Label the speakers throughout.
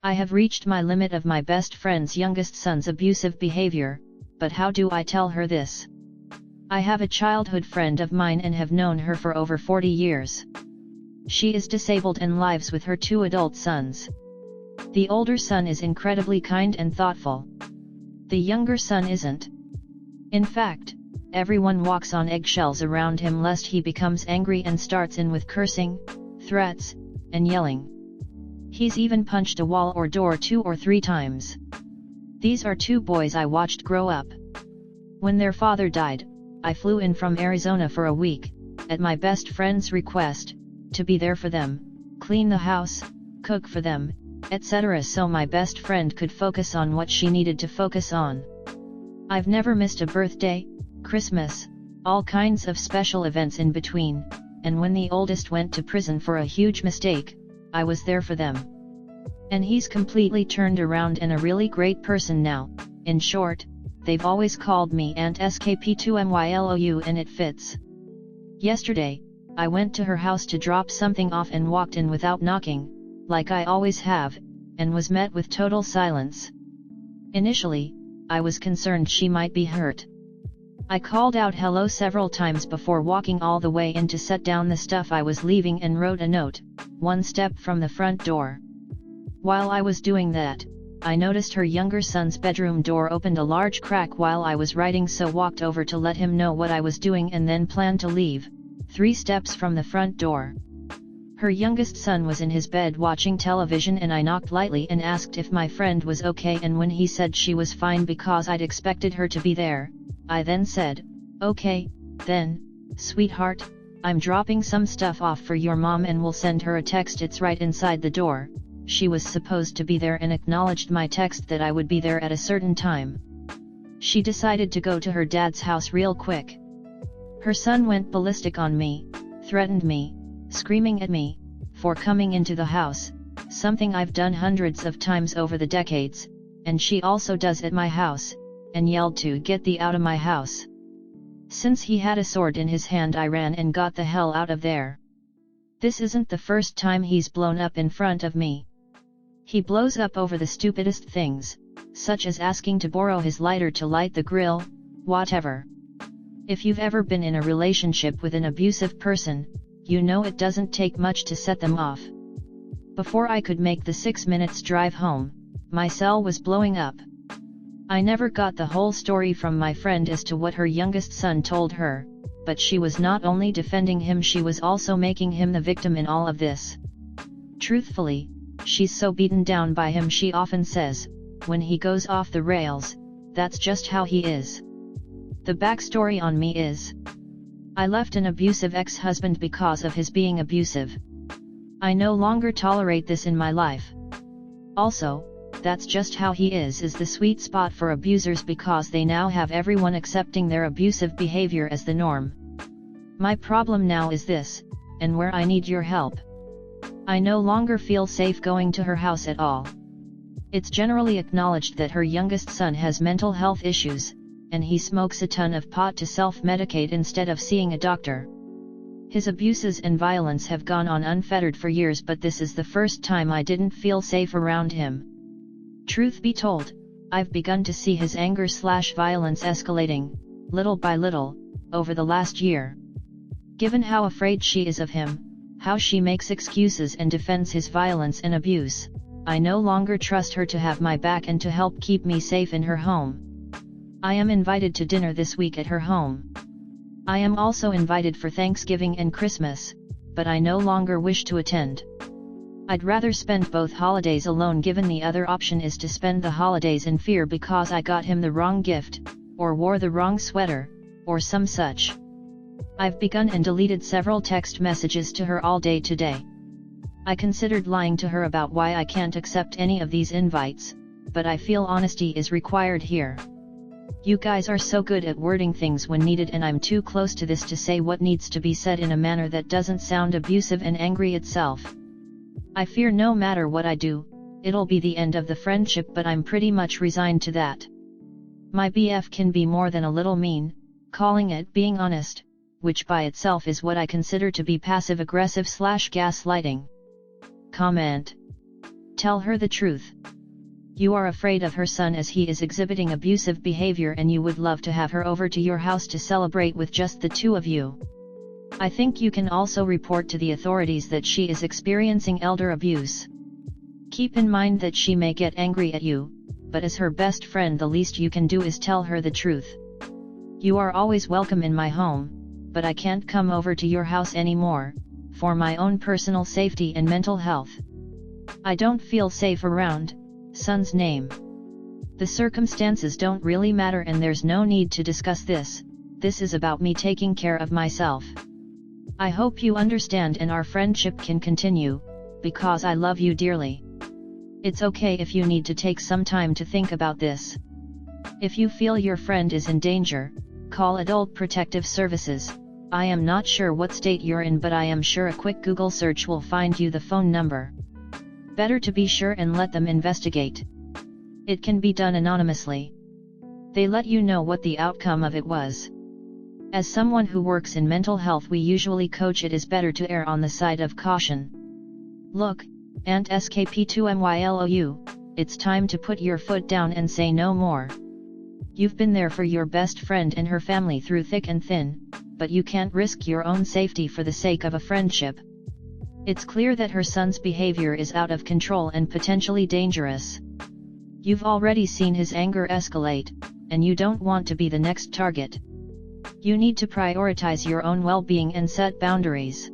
Speaker 1: I have reached my limit of my best friend's youngest son's abusive behavior, but how do I tell her this? I have a childhood friend of mine and have known her for over 40 years. She is disabled and lives with her 2 adult sons. The older son is incredibly kind and thoughtful. The younger son isn't. In fact, everyone walks on eggshells around him lest he becomes angry and starts in with cursing, threats, and yelling. He's even punched a wall or door 2 or 3 times. These are 2 boys I watched grow up. When their father died, I flew in from Arizona for a week, at my best friend's request, to be there for them, clean the house, cook for them, etc. so my best friend could focus on what she needed to focus on. I've never missed a birthday, Christmas, all kinds of special events in between, and when the oldest went to prison for a huge mistake, I was there for them. And he's completely turned around and a really great person now. In short, they've always called me Aunt SKP2MYLOU and it fits. Yesterday, I went to her house to drop something off and walked in without knocking, like I always have, and was met with total silence. Initially, I was concerned she might be hurt. I called out hello several times before walking all the way in to set down the stuff I was leaving and wrote a note, 1 step from the front door. While I was doing that, I noticed her younger son's bedroom door opened a large crack while I was writing, so walked over to let him know what I was doing and then planned to leave, 3 steps from the front door. Her youngest son was in his bed watching television and I knocked lightly and asked if my friend was okay, and when he said she was fine because I'd expected her to be there, I then said, "Okay, then, sweetheart, I'm dropping some stuff off for your mom and will send her a text, it's right inside the door." She was supposed to be there and acknowledged my text that I would be there at a certain time. She decided to go to her dad's house real quick. Her son went ballistic on me, threatened me, screaming at me for coming into the house, something I've done hundreds of times over the decades, and she also does at my house, and yelled to get the out of my house. Since he had a sword in his hand, I ran and got the hell out of there. This isn't the first time he's blown up in front of me. He blows up over the stupidest things, such as asking to borrow his lighter to light the grill, whatever. If you've ever been in a relationship with an abusive person, you know it doesn't take much to set them off. Before I could make the 6 minutes drive home, my cell was blowing up. I never got the whole story from my friend as to what her youngest son told her, but she was not only defending him, she was also making him the victim in all of this. Truthfully, she's so beaten down by him, she often says, when he goes off the rails, that's just how he is. The backstory on me is: I left an abusive ex-husband because of his being abusive. I no longer tolerate this in my life. Also, that's just how he is the sweet spot for abusers because they now have everyone accepting their abusive behavior as the norm. My problem now is this, and where I need your help. I no longer feel safe going to her house at all. It's generally acknowledged that her youngest son has mental health issues, and he smokes a ton of pot to self-medicate instead of seeing a doctor. His abuses and violence have gone on unfettered for years, but this is the first time I didn't feel safe around him. Truth be told, I've begun to see his anger/violence escalating, little by little, over the last year. Given how afraid she is of him, how she makes excuses and defends his violence and abuse, I no longer trust her to have my back and to help keep me safe in her home. I am invited to dinner this week at her home. I am also invited for Thanksgiving and Christmas, but I no longer wish to attend. I'd rather spend both holidays alone, given the other option is to spend the holidays in fear because I got him the wrong gift, or wore the wrong sweater, or some such. I've begun and deleted several text messages to her all day today. I considered lying to her about why I can't accept any of these invites, but I feel honesty is required here. You guys are so good at wording things when needed, and I'm too close to this to say what needs to be said in a manner that doesn't sound abusive and angry itself. I fear no matter what I do, it'll be the end of the friendship, but I'm pretty much resigned to that. My BF can be more than a little mean, calling it being honest, which by itself is what I consider to be passive-aggressive/gaslighting. Comment. Tell her the truth. You are afraid of her son as he is exhibiting abusive behavior and you would love to have her over to your house to celebrate with just the two of you. I think you can also report to the authorities that she is experiencing elder abuse. Keep in mind that she may get angry at you, but as her best friend the least you can do is tell her the truth. You are always welcome in my home, but I can't come over to your house anymore, for my own personal safety and mental health. I don't feel safe around, son's name. The circumstances don't really matter and there's no need to discuss this is about me taking care of myself. I hope you understand and our friendship can continue, because I love you dearly. It's okay if you need to take some time to think about this. If you feel your friend is in danger, call Adult Protective Services. I am not sure what state you're in, but I am sure a quick Google search will find you the phone number. Better to be sure and let them investigate. It can be done anonymously. They let you know what the outcome of it was. As someone who works in mental health, we usually coach it is better to err on the side of caution. Look, Aunt SKP2MYLOU, it's time to put your foot down and say no more. You've been there for your best friend and her family through thick and thin, but you can't risk your own safety for the sake of a friendship. It's clear that her son's behavior is out of control and potentially dangerous. You've already seen his anger escalate, and you don't want to be the next target. You need to prioritize your own well-being and set boundaries.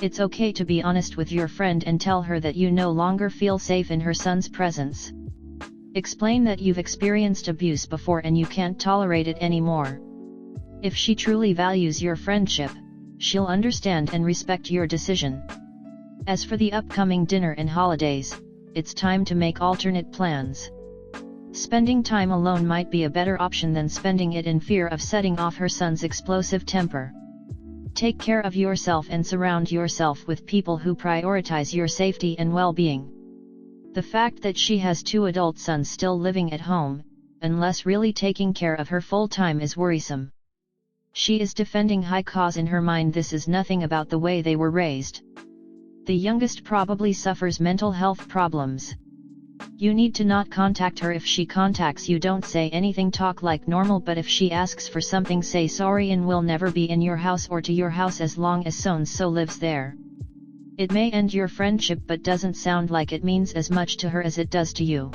Speaker 1: It's okay to be honest with your friend and tell her that you no longer feel safe in her son's presence. Explain that you've experienced abuse before and you can't tolerate it anymore. If she truly values your friendship, she'll understand and respect your decision. As for the upcoming dinner and holidays, it's time to make alternate plans. Spending time alone might be a better option than spending it in fear of setting off her son's explosive temper. Take care of yourself and surround yourself with people who prioritize your safety and well-being. The fact that she has two adult sons still living at home, unless really taking care of her full-time, is worrisome. She is defending high cause in her mind. This is nothing about the way they were raised. The youngest probably suffers mental health problems. You need to not contact her. If she contacts you, don't say anything, talk like normal, but if she asks for something, say sorry and will never be in your house or to your house as long as so-and-so lives there. It may end your friendship but doesn't sound like it means as much to her as it does to you.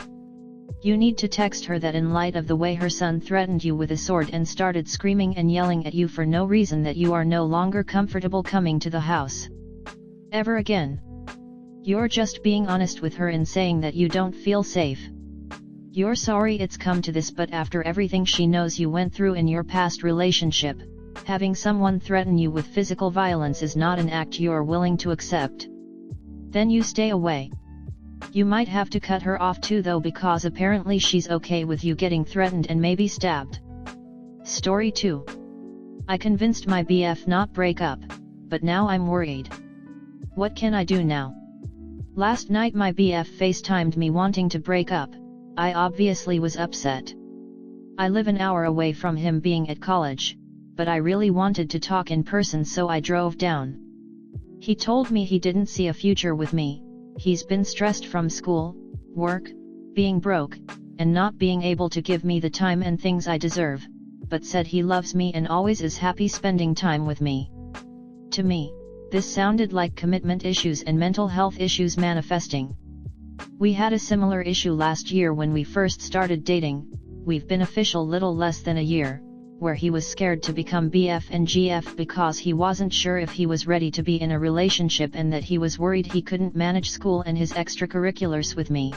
Speaker 1: You need to text her that in light of the way her son threatened you with a sword and started screaming and yelling at you for no reason, that you are no longer comfortable coming to the house ever again. You're just being honest with her and saying that you don't feel safe. You're sorry it's come to this, but after everything she knows you went through in your past relationship, having someone threaten you with physical violence is not an act you're willing to accept. Then you stay away. You might have to cut her off too though, because apparently she's okay with you getting threatened and maybe stabbed. Story 2. I convinced my BF not break up, but now I'm worried. What can I do now? Last night my BF FaceTimed me wanting to break up. I obviously was upset. I live an hour away from him being at college, but I really wanted to talk in person, so I drove down. He told me he didn't see a future with me. He's been stressed from school, work, being broke, and not being able to give me the time and things I deserve, but said he loves me and always is happy spending time with me. To me, this sounded like commitment issues and mental health issues manifesting. We had a similar issue last year when we first started dating. We've been official little less than a year, where he was scared to become BF and GF because he wasn't sure if he was ready to be in a relationship and that he was worried he couldn't manage school and his extracurriculars with me.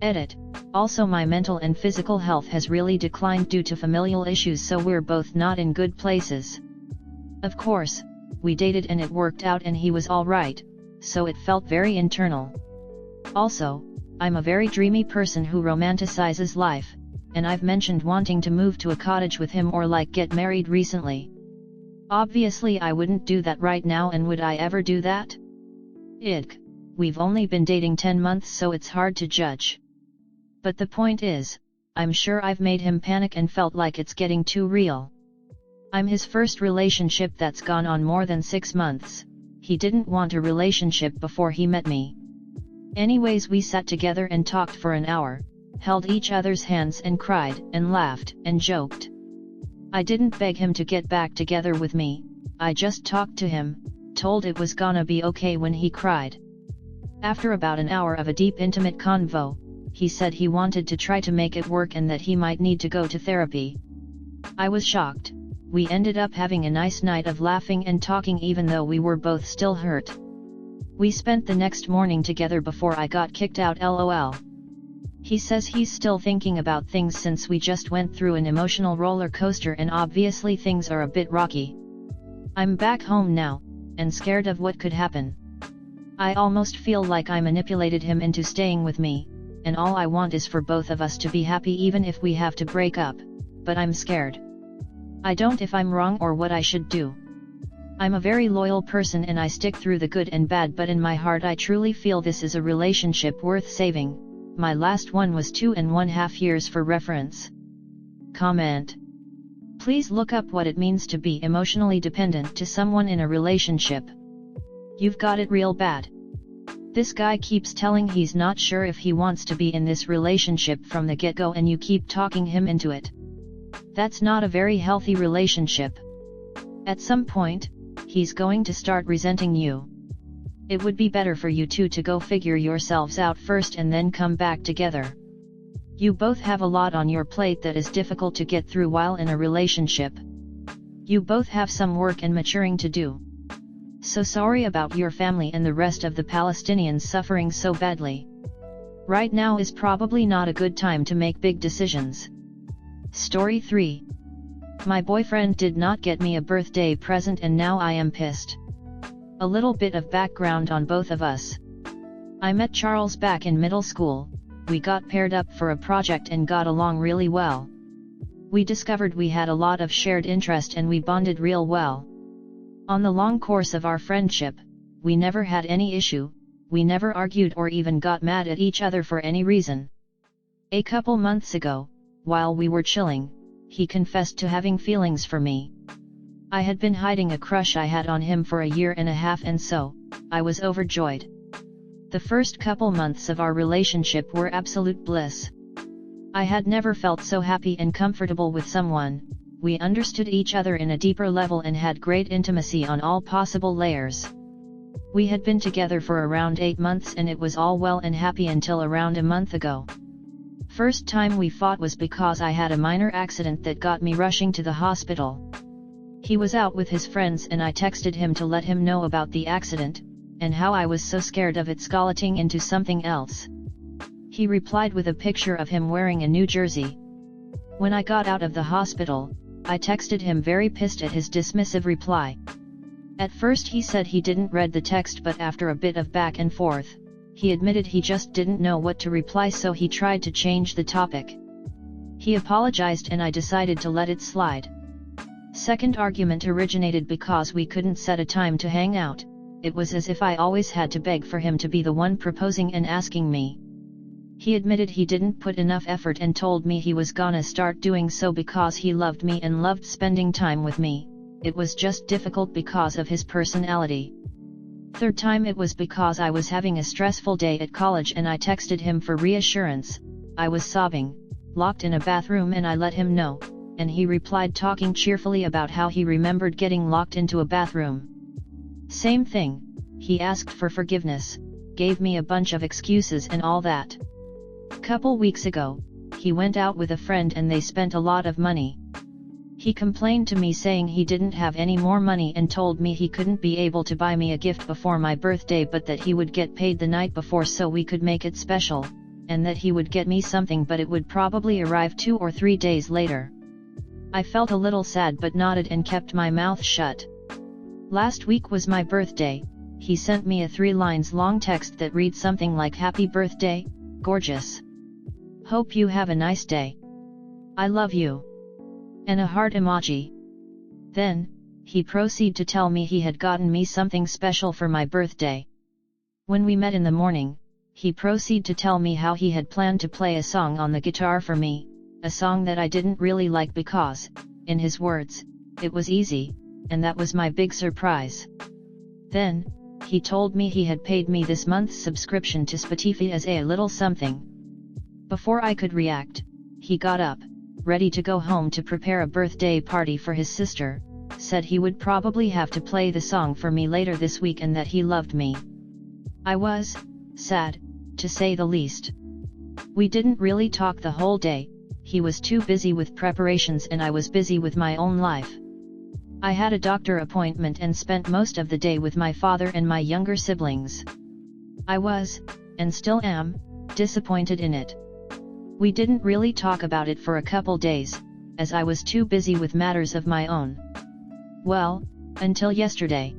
Speaker 1: Edit. Also, my mental and physical health has really declined due to familial issues, so we're both not in good places. Of course, we dated and it worked out and he was alright, so it felt very internal. Also, I'm a very dreamy person who romanticizes life, and I've mentioned wanting to move to a cottage with him or like get married recently. Obviously I wouldn't do that right now, and would I ever do that? We've only been dating 10 months, so it's hard to judge. But the point is, I'm sure I've made him panic and felt like it's getting too real. I'm his first relationship that's gone on more than 6 months. He didn't want a relationship before he met me. Anyways, we sat together and talked for an hour, held each other's hands and cried and laughed and joked. I didn't beg him to get back together with me, I just talked to him, told it was gonna be okay when he cried. After about an hour of a deep intimate convo, he said he wanted to try to make it work and that he might need to go to therapy. I was shocked. We ended up having a nice night of laughing and talking even though we were both still hurt. We spent the next morning together before I got kicked out LOL. He says he's still thinking about things since we just went through an emotional roller coaster and obviously things are a bit rocky. I'm back home now, and scared of what could happen. I almost feel like I manipulated him into staying with me, and all I want is for both of us to be happy even if we have to break up, but I'm scared. I don't know if I'm wrong or what I should do. I'm a very loyal person and I stick through the good and bad, but in my heart I truly feel this is a relationship worth saving. My last one was 2.5 years for reference. Comment. Please look up what it means to be emotionally dependent to someone in a relationship. You've got it real bad. This guy keeps telling he's not sure if he wants to be in this relationship from the get-go and you keep talking him into it. That's not a very healthy relationship. At some point, he's going to start resenting you. It would be better for you two to go figure yourselves out first and then come back together. You both have a lot on your plate that is difficult to get through while in a relationship. You both have some work and maturing to do. So sorry about your family and the rest of the Palestinians suffering so badly. Right now is probably not a good time to make big decisions. Story 3. My boyfriend did not get me a birthday present and now I am pissed. A little bit of background on both of us. I met Charles back in middle school, we got paired up for a project and got along really well. We discovered we had a lot of shared interest and we bonded real well. On the long course of our friendship, we never had any issue, we never argued or even got mad at each other for any reason. A couple months ago, while we were chilling, he confessed to having feelings for me. I had been hiding a crush I had on him for a year and a half and so, I was overjoyed. The first couple months of our relationship were absolute bliss. I had never felt so happy and comfortable with someone. We understood each other in a deeper level and had great intimacy on all possible layers. We had been together for around 8 months and it was all well and happy until around a month ago. First time we fought was because I had a minor accident that got me rushing to the hospital. He was out with his friends and I texted him to let him know about the accident, and how I was so scared of it escalating into something else. He replied with a picture of him wearing a new jersey. When I got out of the hospital, I texted him very pissed at his dismissive reply. At first he said he didn't read the text, but after a bit of back and forth, he admitted he just didn't know what to reply, so he tried to change the topic. He apologized and I decided to let it slide. Second argument originated because we couldn't set a time to hang out. It was as if I always had to beg for him to be the one proposing and asking me. He admitted he didn't put enough effort and told me he was gonna start doing so because he loved me and loved spending time with me. It was just difficult because of his personality. Third time it was because I was having a stressful day at college and I texted him for reassurance. I was sobbing, locked in a bathroom, and I let him know, and he replied talking cheerfully about how he remembered getting locked into a bathroom. Same thing, he asked for forgiveness, gave me a bunch of excuses and all that. Couple weeks ago, he went out with a friend and they spent a lot of money. He complained to me saying he didn't have any more money and told me he couldn't be able to buy me a gift before my birthday, but that he would get paid the night before so we could make it special, and that he would get me something but it would probably arrive 2 or 3 days later. I felt a little sad but nodded and kept my mouth shut. Last week was my birthday. He sent me a 3 lines long text that reads something like, "Happy birthday, gorgeous. Hope you have a nice day. I love you." And a heart emoji. Then, he proceeded to tell me he had gotten me something special for my birthday. When we met in the morning, he proceeded to tell me how he had planned to play a song on the guitar for me, a song that I didn't really like because, in his words, it was easy, and that was my big surprise. Then, He told me he had paid me this month's subscription to Spotify as a little something. Before I could react, he got up, ready to go home to prepare a birthday party for his sister, said he would probably have to play the song for me later this week and that he loved me. I was sad, to say the least. We didn't really talk the whole day, he was too busy with preparations and I was busy with my own life. I had a doctor appointment and spent most of the day with my father and my younger siblings. I was, and still am, disappointed in it. We didn't really talk about it for a couple days, as I was too busy with matters of my own. Well, until yesterday.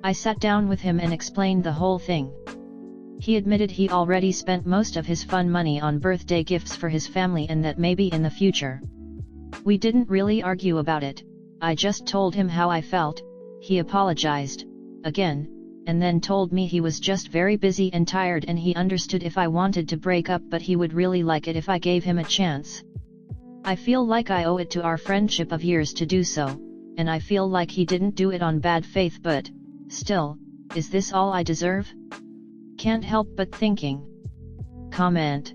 Speaker 1: I sat down with him and explained the whole thing. He admitted he already spent most of his fun money on birthday gifts for his family and that maybe in the future. We didn't really argue about it, I just told him how I felt. He apologized, again, and then told me he was just very busy and tired and he understood if I wanted to break up but he would really like it if I gave him a chance. I feel like I owe it to our friendship of years to do so, and I feel like he didn't do it on bad faith but, still, is this all I deserve? Can't help but thinking. Comment.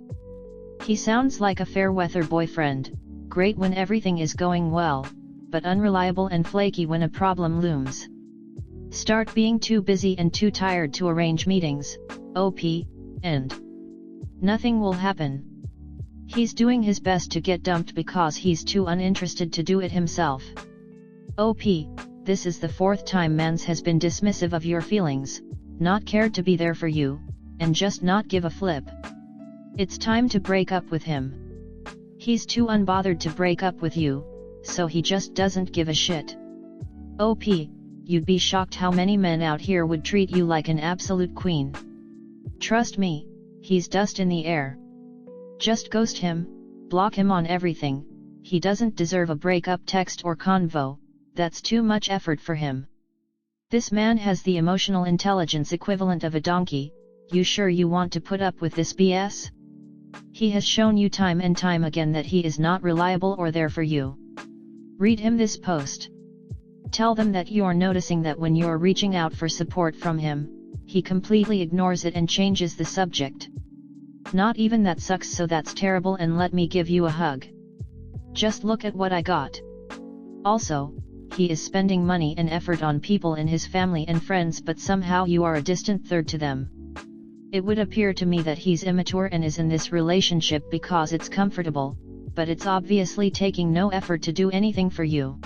Speaker 1: He sounds like a fair-weather boyfriend, great when everything is going well, but unreliable and flaky when a problem looms. Start being too busy and too tired to arrange meetings, OP, and nothing will happen. He's doing his best to get dumped because he's too uninterested to do it himself. OP, this is the fourth time mans has been dismissive of your feelings, not cared to be there for you, and just not give a flip. It's time to break up with him. He's too unbothered to break up with you, so he just doesn't give a shit. OP, you'd be shocked how many men out here would treat you like an absolute queen. Trust me, he's dust in the air. Just ghost him, block him on everything, he doesn't deserve a breakup text or convo, that's too much effort for him. This man has the emotional intelligence equivalent of a donkey, you sure you want to put up with this BS? He has shown you time and time again that he is not reliable or there for you. Read him this post. Tell them that you're noticing that when you're reaching out for support from him, he completely ignores it and changes the subject. Not even that sucks, so that's terrible and let me give you a hug. Just look at what I got. Also, he is spending money and effort on people in his family and friends but somehow you are a distant third to them. It would appear to me that he's immature and is in this relationship because it's comfortable, but it's obviously taking no effort to do anything for you.